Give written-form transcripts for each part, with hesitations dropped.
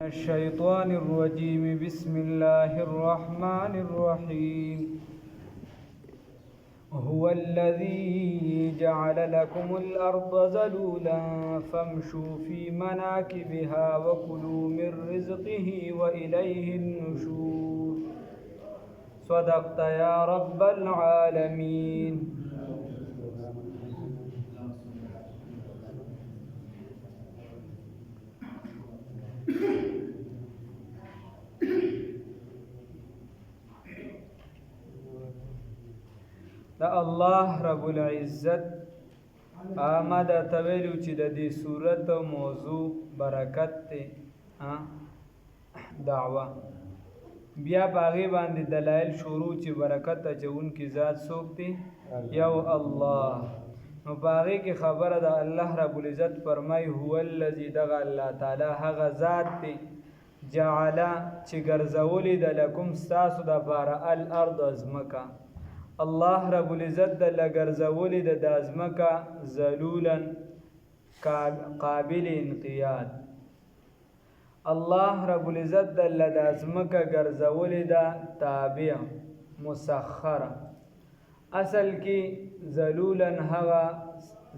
الشيطان الرجيم بسم الله الرحمن الرحيم هو الذي جعل لكم الأرض ذلولا فامشوا في مناكبها وكلوا من رزقه وإليه النشور صدقت يا رب العالمين. دا الله رب العزت آمد تویلو چې د دې صورت موضوع برکت ته دعوه بیا باغی باندې دلایل شروع چې برکت اچون کی ذات څوک دی یو الله. نو باغی کې خبره ده الله رب العزت فرمای هو الذی دغه الله تعالی هغه ذات دی جعل چې ګرځولې د لکم ستاسو د بار الارض ازمکا. الله رب العزت د لګرځولې د ازمکا ذلولا قابل انقیاد. الله رب العزت د لازمکا ګرځولې د تابع مسخره. اصل کې ذلولا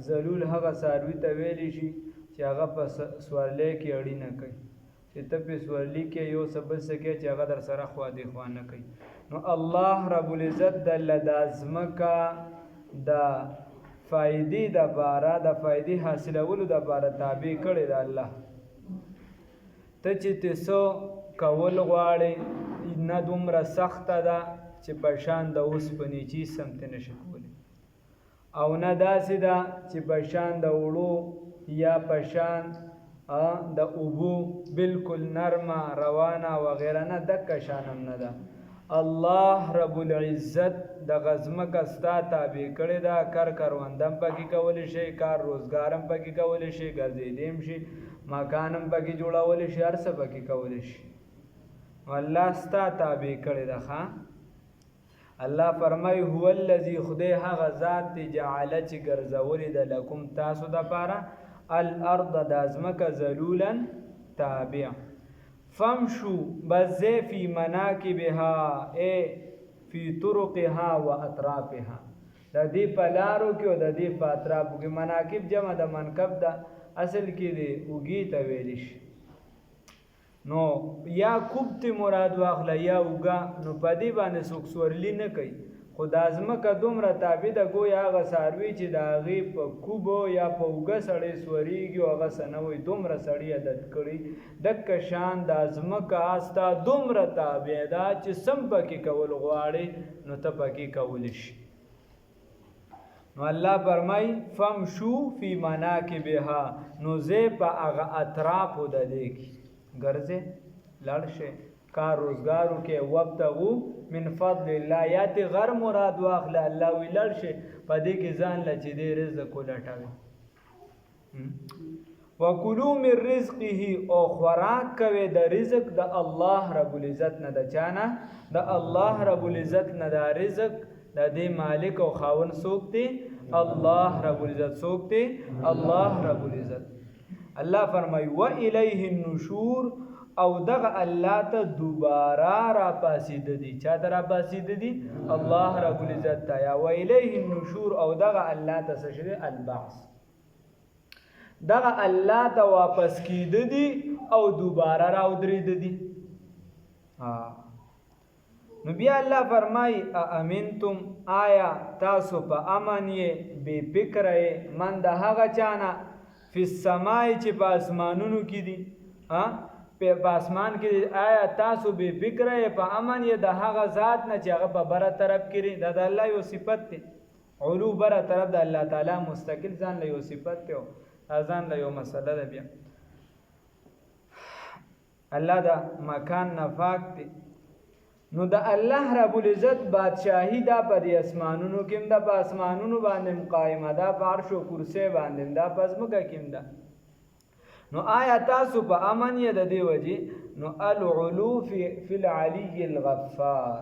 ذلول هغه ساروی ته ویلی شي چې هغه په سوارلې کې اړی نه کوي چې ته په سوارلې کې یو سبب سکه چې هغه در سره خوا دی خوا نه کوي. نو الله رب العزت د لازمکا د فائدې د بارا د فائدې حاصلولو د بارا تابع کړي د الله. ته چې تاسو کول غواړي نه دومره سخته ده چې په شان د اوسپنې چې سمت نشي کولی او نه داسې ده چې په شان د وړو یا په شان د اوبو بالکل نرمه روانه وغیره نه دکه شانم نه ده. الله رب العزت د غزمکه ستا تابع کړی دا کروندم پکې کولی شي کار روزګارم پکې کولی شي ګرځېدیم شي مکانم پکې جوړولی شي هر څه پکې کولی شي. الله ستا تابع کړی ده ښه. الله فرمای هو الذی خدای هغه ذات دی جعل چې ګرځولې ده لکم تاسو دپاره الارض د ازمکه ذلولا تابع فامشو بزه فی مناکبها ای فی طرقها و اطرافها. د دې په لارو کې او د دې په اطرافو کې مناکب جمع د منکب ده اصل کې دی اوږې ته ویلی شي. نو یا کوب ته مراد واخله یا اوږه. نو په دې باندې څوک سورلی نه کوي خو د ازمکه دومره تابع ده ګویا هغه څاروي چې د هغې په کوبو یا په اوږه سړی سوریږي او هغه څه نه وایي دومره سړي عادت کړي دکه شان د ازمکه ستا دومره تابع ده چې سم پکې کول غواړې نو ته پکې کولی شي. نو الله فرمای فمشو فی مناکبها نو زه په هغه اطرافو د دې کې ګرځې لاړ شئ کار روزګارو کې وابتغو من فضل الله یا ته غر مراد واخله الله وی لاړ شئ په دې کې ځان له چې دې رزق ولټوي. وکلوا من رزقه او خوراک کوي د رزق د الله رب العزت نه د چانه د الله رب العزت نه د رزق د دې مالک او خاون څوک دی الله رب العزت څوک دی الله رب العزت. الله فرمای و الیه النشور او دغه الله ته دوباره را پاسید دي. چا ته را پاسید دي؟ الله رب العزت ته. یا و الیه النشور او دغه الله ته څه شي البعث دغه الله ته واپس کید دي او دوباره را ودرید دي. نو بیا الله فرمای امنتم آیا تاسو په امن یې بے فکر یې من د هغه چانه فی السماء چې په اسمانونو کې دي په اسمان کې آیا تاسو بے فکر یې په امن یې د هغه ذات نه چې هغه په بره طرف کې دا د الله یو صفت دی علو بره طرف د الله تعالی مستقل ځان له یو صفت دی او ځان له یو مسله ده. بیا الله دا مکان نفاق دی. نو د الله رب العزت بادشاہی دا په دې اسمانونو کې دا په اسمانونو باندې قائمه ده په عرش او کرسی باندې دا په ځمکه کې ده. نو آیا تاسو په امن یې د دې وجې نو العلو فی العلی الغفار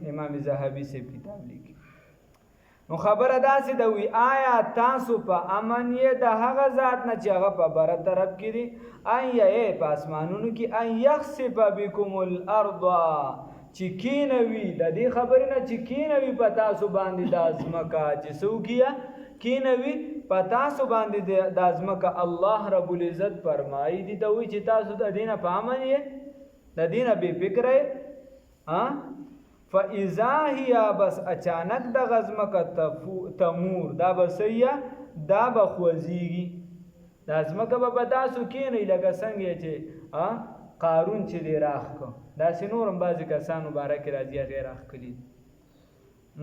امام ذهبی سے کتاب لیکي. نو خبره داسې ده وی آیا تاسو په امن یې د هغه ذات نه چې هغه په بره طرف کې دي ان یې په اسمانونو کې ان یخسف بکم الارض چې کینوي د دې خبرې نه چې کینوي په تاسو باندې د ازمکه چې څوکیه کینوي په تاسو باندې د ازمکه الله رب العزت فرمایي دي ته وی چې تاسو د دینه په امن یې د دینه بې فکر یې فاذا هي بس اچانک د غزمکه تمور دا بسیا دا بخوزیږي د ازمکه په تاسو کې نه لکه څنګه چې قارون چې دی راخ کو دا سينورم بعضی کسان مبارک راځي غیر راخ کړي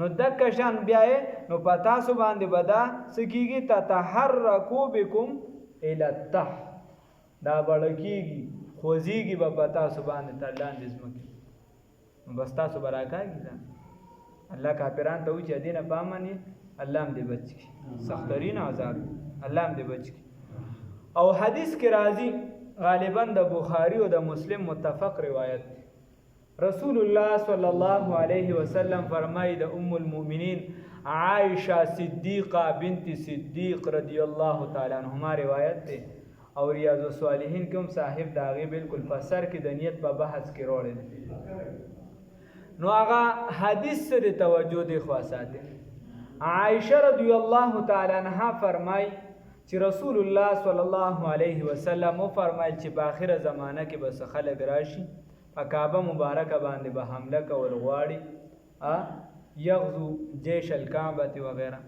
نو د کشان بیا نو په تاسو باندې بدا سکیږي تتحرکو بكم الى التحت دا بړکیږي خوزیږي په تاسو باندې ترلاندې ازمکه بس تاسو براکاږي دا الله کافرانو ته وی چې دینه پامنی الله هم دې بچ کی سخترین عذاب الله هم دې بچ کی او حدیث کې راځي غالبا د بخاری او د مسلم متفق روایت رسول الله صلی الله علیه وسلم فرمایي د ام المؤمنین عائشه صدیقه بنت صدیق رضی الله تعالی عنها روایت ده او ریاض الصالحین کوم صاحب داغه بالکل فسر کې د نیت په بحث کې وروړي نو هغه حدیث سره توجه دی خاصه عائشه رضی الله تعالی عنها فرمای چې رسول الله صلی الله علیه وسلم فرمایل چې په اخره زمانہ کې بس خلک راشي په کعبه مبارکه باندې به حمله کول غواړي یغزو جیش الکعبه وغیرہ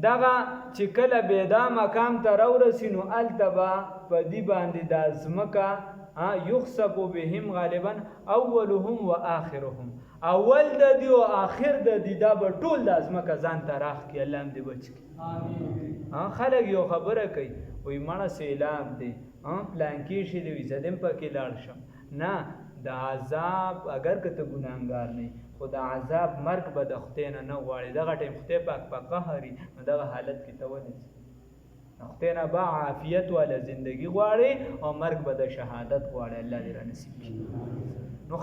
دغه چې کله بيدا مقام ته راورسینو التبا په دی باندې د ازمکه یخسف بهم غالبا اولهم واخرهم اول د دی او اخر د دی دا به ټول د ازمکه ځان تراخ کی الله دې بچ کی امين خلک یو خبره کوي وای مړه سیلاب دی پلان کې شي دی زدم پکې لاړ شم نه د عذاب اگر کته ګناګار نه خدا عذاب مرګ به د ختینه نه غواړي دغه ټیم خته پاک په قهري دغه حالت کې تونس ختینه با عافیت ولا زندگی غواړي او مرګ به د شهادت غواړي الله دې را نصیب کړي نو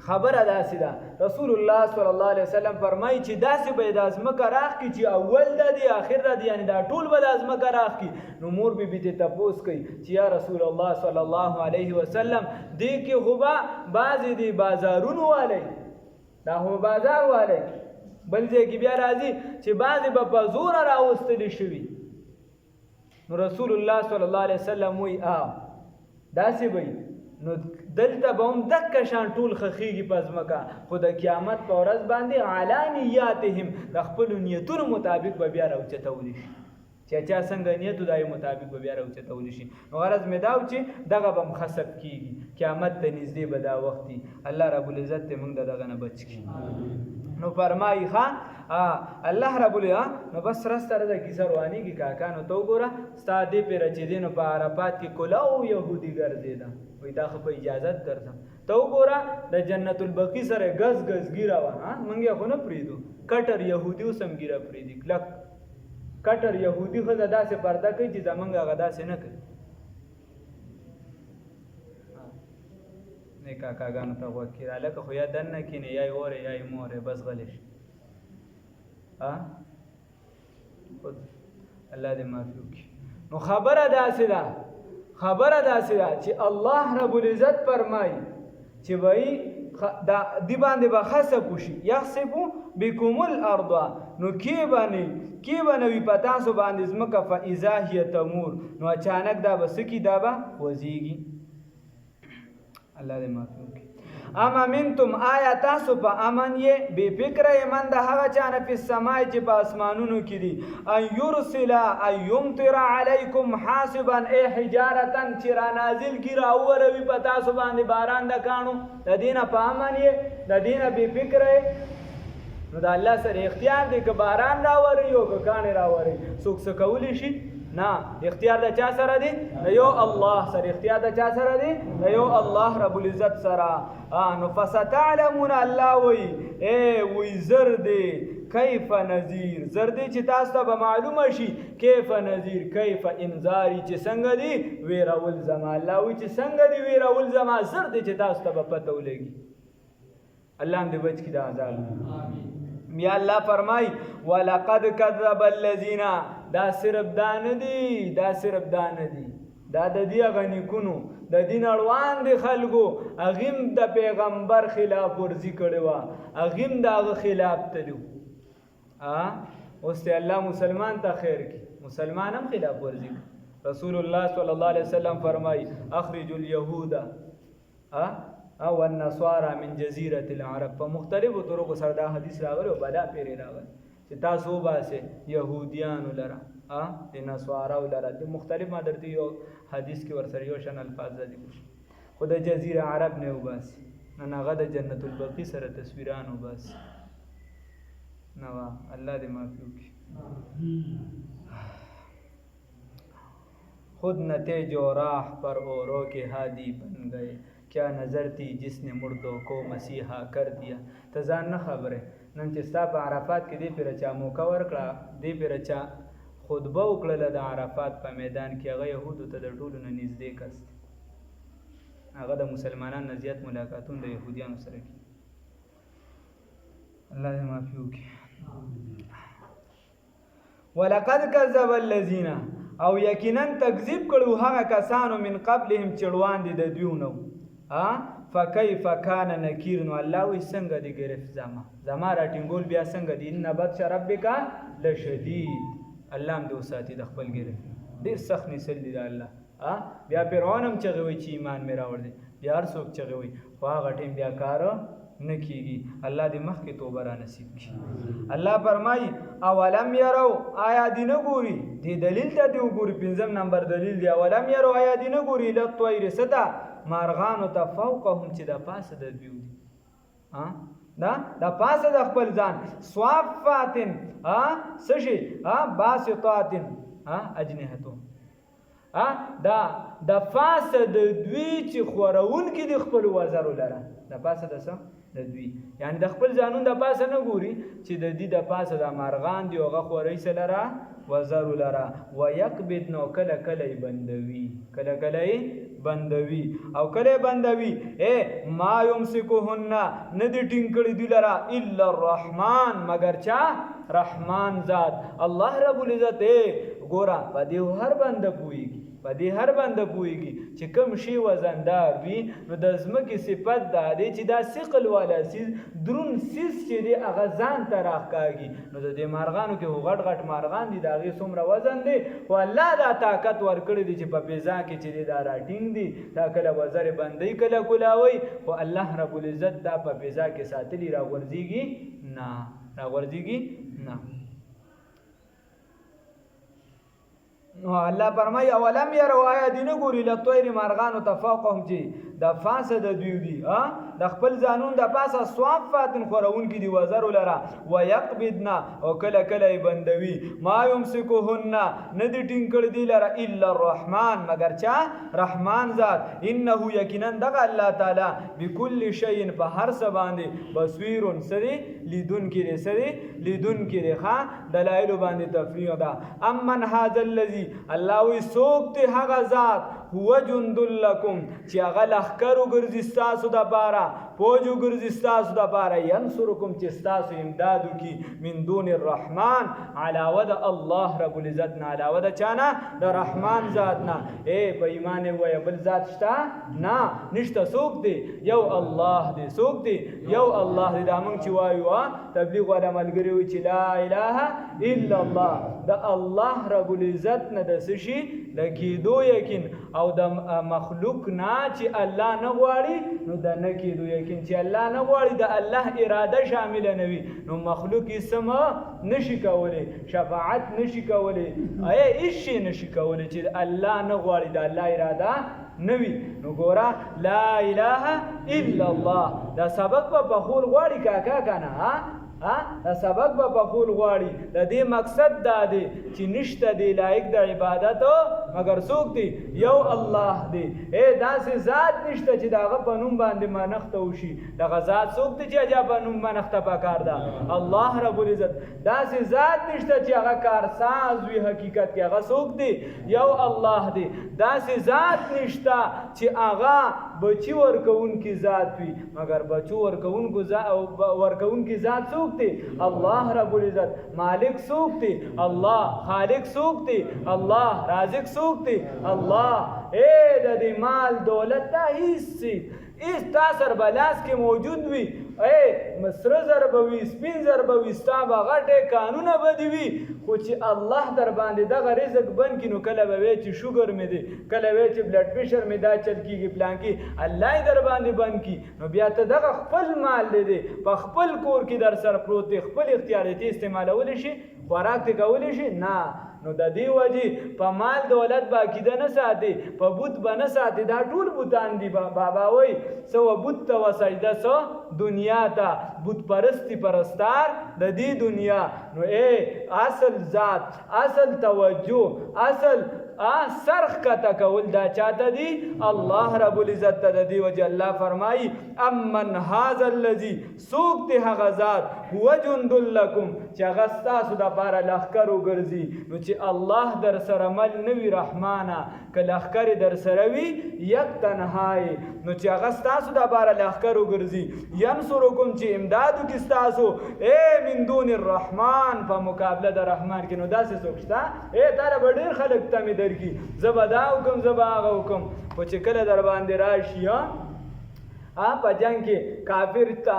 خبره داسې ده رسول الله صلی الله علیه وسلم فرمایي چې داسې به د ازمکه راخ کی چې اول د دی اخر د دی یعنی دا ټول به د ازمکه راخ کی نو مور بي ته تپوس کوي چې یا رسول الله صلی الله علیه وسلم دې کې غبا بعضی دی بازارونو والی دا هو بازار والی بل ځای کې بیا راځي چې بعضی په زور راوستل شي نو رسول الله صلی الله علیه وسلم وی داسې وی نو دلته به هم دک شان ټول خخیږي په ځمکه خو د قیامت په ورځ باندې علانیاتهم د خپل نیتونو مطابق به بیا راوچتولی شي چې چا څنګه نیت دای مطابق به بیا راوچتولی شي نو غرض مې دا و چې دغه به مخسب کیږي قیامت ته نږدې به دا وختي الله رب العزت موږ دغه نه بچ کړي نو فرمایي الله رب العزت نو بس رستره د کیسه رواني کی کاکانو تو ګوره ستا دې پر چې دینو په عرفات کې کلاو يهودي ګرځیدا وای دا خو په اجازت ګرځم تو ګوره د جنت البقیع سره غز ګیرا و منګه خو نه پریدو کټر يهودي وسم ګیرا پریدي کلک کټر يهودي خو داسې پرده کوي چې زمونږه غدا سي نه کوي نه کاکاګانو ته وکړه لکه خو یا دنه کینه یا اوره یا موره بس غلیش الله دې معاف وکړي نو خبره داسې ده چې الله رب العزت فرمایي چې وای دی باندې به خسف وشي یخسف بكم الارض نو کې باندې پتا سو باندې زمکه فاذا هي تمور نو اچانک دا بسکی دا به وزيږي الله دې معاف وکړي اما منتم آیا تاسو په امن یې بے فکر ایمان د هغه چانه په سمای چې په اسمانونو کې دي ان يرسل ايمطر عليكم حاسبا اي حجاره چې را نازل کی را اوروي په تاسو باندې باران د کانو د دینه په امن یې د دینه بے فکر نو د الله سره اختیار دی که باران راوري او که کانه راوري څوک څه کولی شي نه اختیار د چا سره دی د یو الله سره اختیار د چا سره دی د یو الله رب العزت سره نو فستعلمون الله وی زر دی کیف نذیر زر دی چې تاسو ته به معلومه شي کیف نذیر کیف انذاری چې څنګه دی ویرول زما الله وی چې څنګه دی ویرول زما زر دی چې تاسو ته به پته ولګي الله دې بچ کړي د عذاب امين یا الله فرمای ولقد کذب الذین، دا صرف دا نه دي، دا صرف دا نه دي، دا د دې هغه نیکونو د دین اړوان دي خلکو هغیم د پیغمبر خلاف ورزي کړې وه، هغیم د هغه خلاف تلو. اوس ته الله مسلمان ته خیر کی، مسلمان هم خلاف ورزي. رسول الله صلی الله علیه وسلم فرمای اخرج اليهود او النصارى من جزيره العرب. په مختلفو طرقو سره دا حدیث راغلی او بلا پیری راغلی چې تاسو وباسه يهوديان لره د نصاراو لره. د مختلف ما درته یو حدیث کې ورسره یو شان الفاظ دي، خو د جزیره عرب نه وباسي، نن هغه د جنت البقیع سره تصویران وباسي. نو الله دې معافي وکړي. خود نتیج و راہ پر اوروں کے ہادی بن گئے، کیا نظر تھی جس نے مردوں کو مسیحا کر دیا. ته ځان نه خبره نن چې ستا په عرفات کې دې پرې چا موقع ورکړه، دې پرې چا خطبه وکړله د عرفات په میدان کې، هغه یهودو ته د ټولو نه نږدې کس دی. هغه د مسلمانانو نه زیات ملاقاتونه د یهودیانو سره کوي. الله دې معافي وکړي. ولقد کذب الذین، او یقینا تکذیب کړو هغه کسانو من قبلهم چې وړاندې د دوی نو. فکیف کان نکیر، نو الله وی څنګه دی گرفت زما را ټینګول بیا څنګه دی. ان بطش ربک لشدید، الله هم دې وساتي د خپل گرفت، ډېر سخت نیسل دی د الله. بیا فرعون هم چغې وی چې ایمان مې راوړ دی، بیا هر څوک چغې وی، خو هغه ټیم بیا کار نه کیږي. الله دې مخکې توبه را نصیب کړي. الله فرمایي اولم یرو، آیا دې نه ګوري، دې دلیل ته دې وګوري. 5 نمبر دلیل دی اولم یرو، آیا دې نه ګوري للطیر ستا مارغانو ته فوقهم چې د پاسه د دوی دي، د پاسه د خپل ځان، صافاتن سشي باسطاتن اجنحتهم، د پاسه د دوی چې خورون کې د خپل وزرو لره، د پاسه د څه د دوی، یعنی د خپل ځانون د پاسه نه ګوري چې د دې د پاسه د مارغان دی هغه خوري سره لره وزرو لره. ويقبض، نو کله کله بندوي، کله کله بندوي او کله بندوي. ما يمسكهن، نه دي ټینګ کړي دی لره الا الرحمن، مگر چا رحمان ذات الله رب العزت. ګورا په دې هر بنده پويږي، په دې هر بنده پويږي چې کوم شی وزندار وي، نو د ځمکې صفت دا دی چې دا ثقل والا سیز درون سیز چې دی هغه ځان ته راښکاږي. نو د دې مارغانو کې غټ غټ مارغان دي، د هغې څومره وزن دی، خو الله دا طاقت ورکړی دی چې په فضا کې چې دی دا راټینګ دي، دا کله وزرې بندوي کله کولاوي، خو الله رب العزت دا په فضا کې ساتلي، راغورځېږي نه، راغورځېږي نه. نو الله فرمای اولم يروا، آیا دې نه ګوري لطیر مارغانو ته فوقهم چې د پاسه د دوی دي، د خپل ځانون د پاسه صافاتن خورون کې دی وزر لره. ويقبضنا، او کله کله بندوي. ما يمسكهن، نه دي ټینګ کړي دی لره الا الرحمن، مگر چا رحمان ذات. انه یقینا دغه الله تعالی بكل شيء، په هر څه باندې بصیر، سری لیدون کې دی، سری لیدون کې دی. دلایل باندې تفریع ده. امن هذا الذي، الله وی سوک ته هغه ذات، هو جند لکم، چې هغه لخر وګرځي ستاسو د پاره، فوج وګرځي ستاسو د پاره، ینصرکم، چې ستاسو امداد وکړي، من دون الرحمن، علاوه د الله رب العزت نه، علاوه د چانه د رحمان ذات نه. په ایمان وایه بل ذات شته نه، نشته. څوک دی؟ یو الله دی. څوک دی؟ یو الله دی. دا موږ چې وایو تبلیغ والا ملګري وایي چې لا اله الا الله، د الله رب العزت نه د څه شي د کېدو یقین، او د مخلوق نه چې الله نه غواړي نو د نه کېدو یقین. چې الله نه غواړي د الله اراده شامله نه وي، نو مخلوق یې څه نشي کولی، شفاعت نشي کولی، هیڅ شی نشي کولی چې الله نه غواړي، د الله اراده نوی. نو ګورا لا اله الا الله، دا سبق په بخول غواړي کاکا کنه، دا سبق به بخول غواړي. د دې مقصد دا دی چې نشته دی لایق د عبادت مگر څوک دی؟ یو الله دی. داسې ذات نشته چې دغه په نوم باندې منښته وشي. دغه ذات څوک دی چې هغه په نوم منښته پکار ده؟ الله رب العزت. داسې ذات نشته چې هغه کارساز وي، حقیقت کې هغه څوک دی؟ یو الله دی. داسې ذات نشته چې هغه بچی ورکوونکی ذات وي، مگر بچو ورکوونکی ذات څوک څوک دی؟ الله رب العزت. مالک څوک دی؟ الله. خالق څوک دی؟ الله. رازق څوک دی؟ الله. د دې مال دولت ته هیڅ تا سر بلاس کې موجود وي، سره زر به وي، سپین زر به وي، ستا به غټې کانونه به دي وي، خو چې الله در باندې دغه رزق بند کړي نو کله به وایې چې شوګر مې دی، کله وایې چې بلډ پریشر مې دا چل کېږي پلان کې، الله یې در باندې بند کړي نو بیا ته دغه خپل مال دی په خپل کور کې در سره پروت دی، خپل اختیار ته استعمالولی شي، خوراک ته کولی شي نه. نو د دې وجې په مال دولت به عقیده نه ساتي، په بت به نه ساتي، دا ټول بوتان دي. بابا وایي څه بت ته و سجده څه دنیا ته، بت پرستی پرستار د دې دنیا. نو اصل ذات، اصل توجه، اصل سرخ کته کول دا چاته دی؟ الله رب العزت ته. د دې وجې الله فرمایي امن هذا الذي څوک دی هغه ذات هو جند لکم چې هغه ستاسو دپاره لښکر وګرځي. نو چې الله در سره مل نه وي رحمانه، که لښکر در سره وي یک تنهایی، نو چې هغه ستاسو دپاره لښکر وګرځي. ینصرکم چې امداد وکړي ستاسو من دون الرحمن، په مقابله د رحمان کې. نو داسې څوک شته تا له به ډېر خلک تمې درکړي، زه به دا وکړم زه به هغه وکړم، خو چې کله در باندې راشي په جنگ کې کافر ته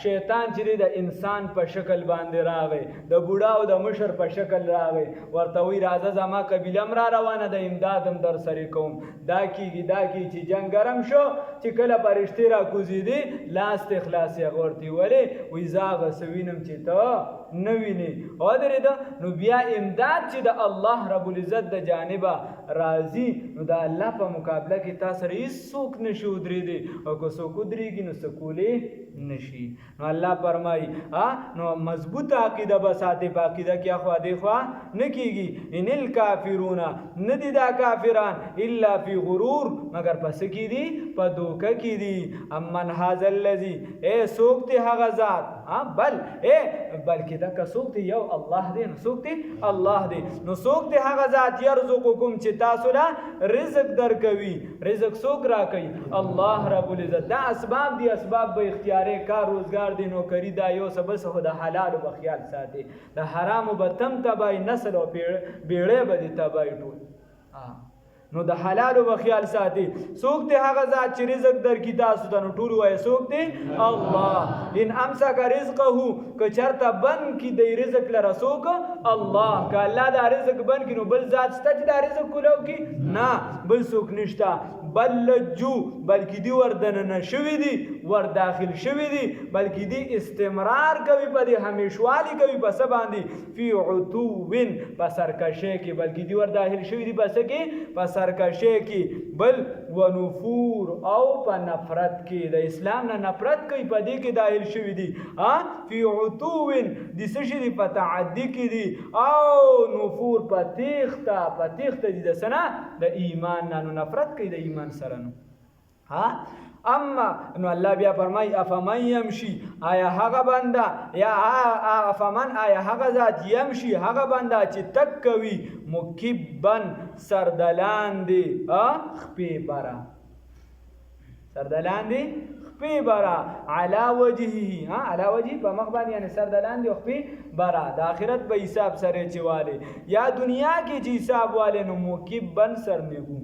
شیطان چې د انسان په شکل باندې راغی، د بوډا او د مشر په شکل راغی، ورته وایي راځه زما قبیله هم را روانه ده، امداد هم در سره کوم. دا کېږي دا کېږي چې جنګ ګرم شو، چې کله فرشتې را کوزېدې لاس ته خلاص یې غورتې ولې وایي زه هغه څه وینم چې ته نه وینې ودرېده. نو بیا امداد چې د الله رب العزت د جانبه راځي نو د الله په مقابله کې تا سره هېڅوک نشي ودرېدی، او که څوک ودرېږي نو څه کولی نشي. نو الله فرمایي نو مضبوطه عقیده به ساتې، په عقیده کې اخوا دېخوا نه کېږي. ان الکافرون نه دي دا کافران الا فی غرور مگر په څه کې دي؟ په دوکه کې دي. امن هذا الذي څوک دی هغه ذات بلکې دا که څوک دی یو الله دی. نو څوک دی؟ الله دی. نو څوک دی هغه ذات یرزقکم چې تاسو له رزق درکوي. رزق څوک راکوي؟ الله رب العزت. دا اسباب دي، اسباب به اختیاري، کار روزګار دی، نوکري دا یو څه بس، خو د حلالو به خیال ساتي، د حرامو به تم تباهي، نسل او بیړۍ به دې تباهي ټول. نو د حلالو به خیال ساتي. څوک دی هغه ذات چې رزق درکړي تاسو ته؟ نو ټول وایي څوک دی؟ الله. ان امسک رزقه که چېرته بند کړي دی رزق لره څوک؟ الله. که الله دا رزق بند کړي نو بل ذات شته چې دا رزق کولو کړي؟ نه، بل څوک نشته. بل لجو بلکې دی ور دننه شوي دي، ور داخل شوي دي، بلکې دی استمرار کوي په دې، همیشوالي کوي په څه باندې؟ فی عتوین، په سرکشۍ کې، بلکې دی ور داخل شوي دي په څه کې؟ په سرکشۍ کې. بل ونفور او په نفرت کې، د اسلام نه نفرت کوي، په دې کې داخل شوي دي. فی عتوین دي څه شي دي؟ په تعدي کې دي. او نفور په تیښته دي د څه نه؟ د ایمان نه. نو نفرت کوي د ایمان سره. نو اما نو الله بیا فرمای افمن یمشي، آیا هغه بنده یا افمن آیا هغه ذات یمشي هغه بنده چې تک کوي مکبن سردلاندې خپې برا، سردلاندې خپې برا، علا وجهه علا وجهه په مخ باندې، یعنی سردلاندې خپې برا د آخرت په حساب سره چې والي، یا دنیا کې چې حساب والي نو مکبن سرنګو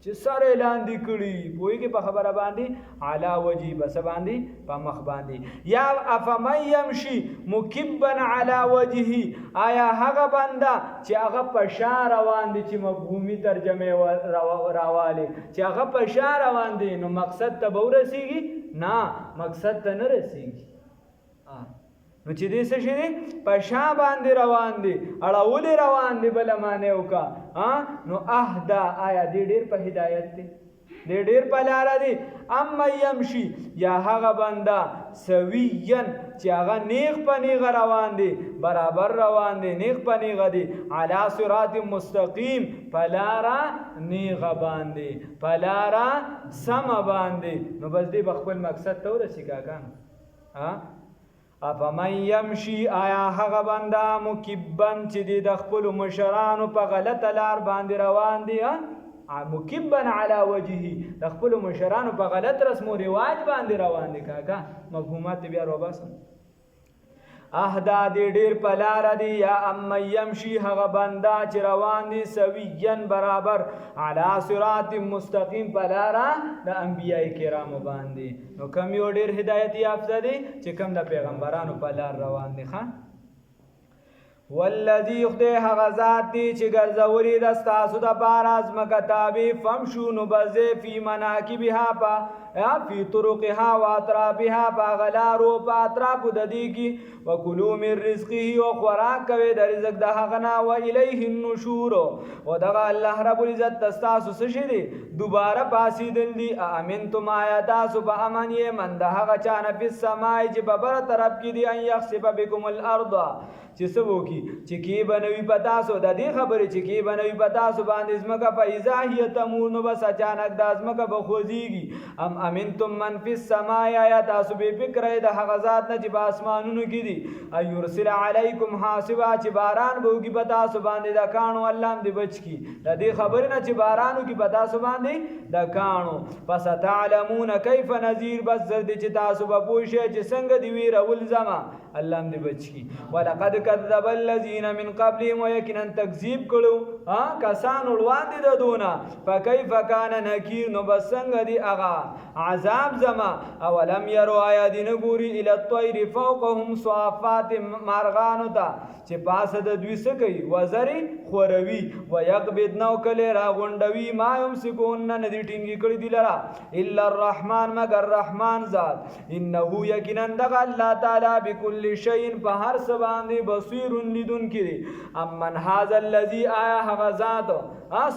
چې سر لاندې کړي، پوهېږي په خبره باندې، علا وجهه بس باندې په مخ باندې. یا افمن یمشي مکبن علا وجهه، آیا هغه بنده چې هغه په شا روان دي، چې مفهومي ترجمه راوالي، چې هغه په شا روان دي، نو مقصد ته به ورسېږي؟ نه، مقصد ته نه رسېږي. نو چې دې څه شي دي؟ په شا باندې روان دي، اړولې روان دي، بله معنی وکړه. نو اهدا، آیا دې ډېر په هدایت دی؟ دې ډېر په لاره دی. اما یمشي، یا هغه بنده سویین چې هغه نیغ په نیغه روان دي، برابر روان دي، نیغ په نیغه دي، علی صراط مستقیم، په لاره نیغه باندې، په لاره سمه باندې. نو بس دې به خپل مقصد ته ورسي کاکان. افمن یمشي، آیا هغه بنده مکبن چې دی د خپلو مشرانو په غلطه لار باندې روان دي، مکبن علی وجهه، د خپلو مشرانو په غلط رسم و رواج باندې روان دي. کاکا مفهومات بیا روباسم. اهدا دی ډیر پلار دی یا ام یمشي هغه بندا چې روان دي سویین برابر علی صراط مستقیم پلارا د انبیای کرامو باندې نو کم یو ډیر هدایت یافته دي چې کم د پیغمبرانو پلار روان دي خان والذی خدای هغه ذات دی چې ګرځولي د ستاسو د پاره ازمکه تابع فمشو نو بزه فی مناکبها پا یا فی طرقها و اطرافها پا غلارو پا اطرافو د دې کې وکلوا من رزقه او خوراک کوي د رزق د هغه نه و الیه النشور او دغه الله رب العزت تاسو څه شي دي دوباره پاسیدل دي امنتم آیات سو په امن یې من د هغه چانه په سمای چې په بر طرف کې دي ان یخسف بكم الارض چې سبو کی چې کی بنوي پتا سو د دې خبره چې کی بنوي پتا سو باندې زمکه فایزا هي تمور نو بس اچانک د ازمکه بخوزیږي ام امنتم من فی السماء یا تاسو به فکر د هغه ذات نه چې په اسمانونو کې دي ایرسل علیکم حاصبا چې باران بوږي پتا سو باندې د کانو الله دې بچ کی د دې خبره نه چې بارانو کې پتا سو باندې د کانو پس تعلمون کیف نذیر بس زرد چې تاسو به پوښی چې څنګه دی وی رول زما الله دې بچ کی ولقد كذب الذين من قبلهم ويكن تكذيب کړو کسان وړاندې د دونه فكيف كان نكير نو بسنګ دي اغا عذاب زما اولم يروا ايادين ګوري الى الطير فوقهم صافات مارغانو ته چې پاسه د دوی سکی وزري خوروي ويقبض نو کله را غونډوي ما يمسكون ندي ټینګي کړی دي لرا الا الرحمن مگر رحمان ذات انه یقینا دغ الله تعالی بكل شيء په هر څه باندې بصیر لیدون کړي امن هاذا الذي آیا هغه ذات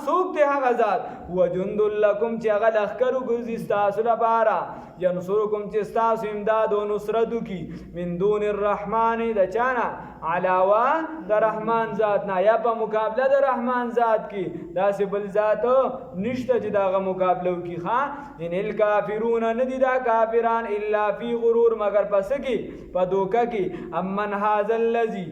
سوق ته هغه ذات وجند لكم چې هغه لخرو ګرځي تاسو لپاره ینصرکم چې تاسو امداد او نصرت کی من دون الرحمن د چانا علاوه د رحمان ذات نه یا په مقابله د رحمان ذات کی داسې بل ذات نشته چې داغه مقابله کی ښا ان الکافرون ندی دا کافران الا فی غرور مگر پس کی په دوکه کی امن هاذا الذی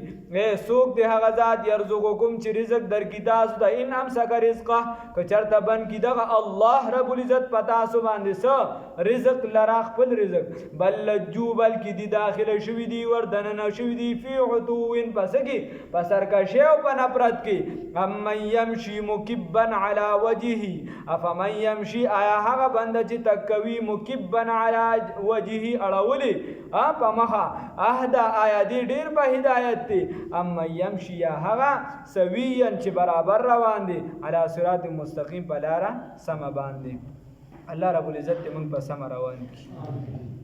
سوق دی هغه ذات یرزقکم چې رزق در کی تاسو د ان امسک رزقه که چرته بن کی دغه الله رب العزت پتا سو باندې سو رزق لرا خپل رزق بل لجو بل کی دی داخله شوی دی وردن نه شوی دی فی عتوین پس کی پسر کا شیو په نفرت کی ام یمشی مکبا علی وجهه افمن یمشی آیا هغه بند چې تکوی مکبا علی وجهه اړولی په مخه اهدا آیا دی ډیر په هدایت دی اما یمشي یا هغه سویان چې برابر روان دي علی صراط مستقیم په لاره سم باندې الله رب العزت موږ په سم روان کړي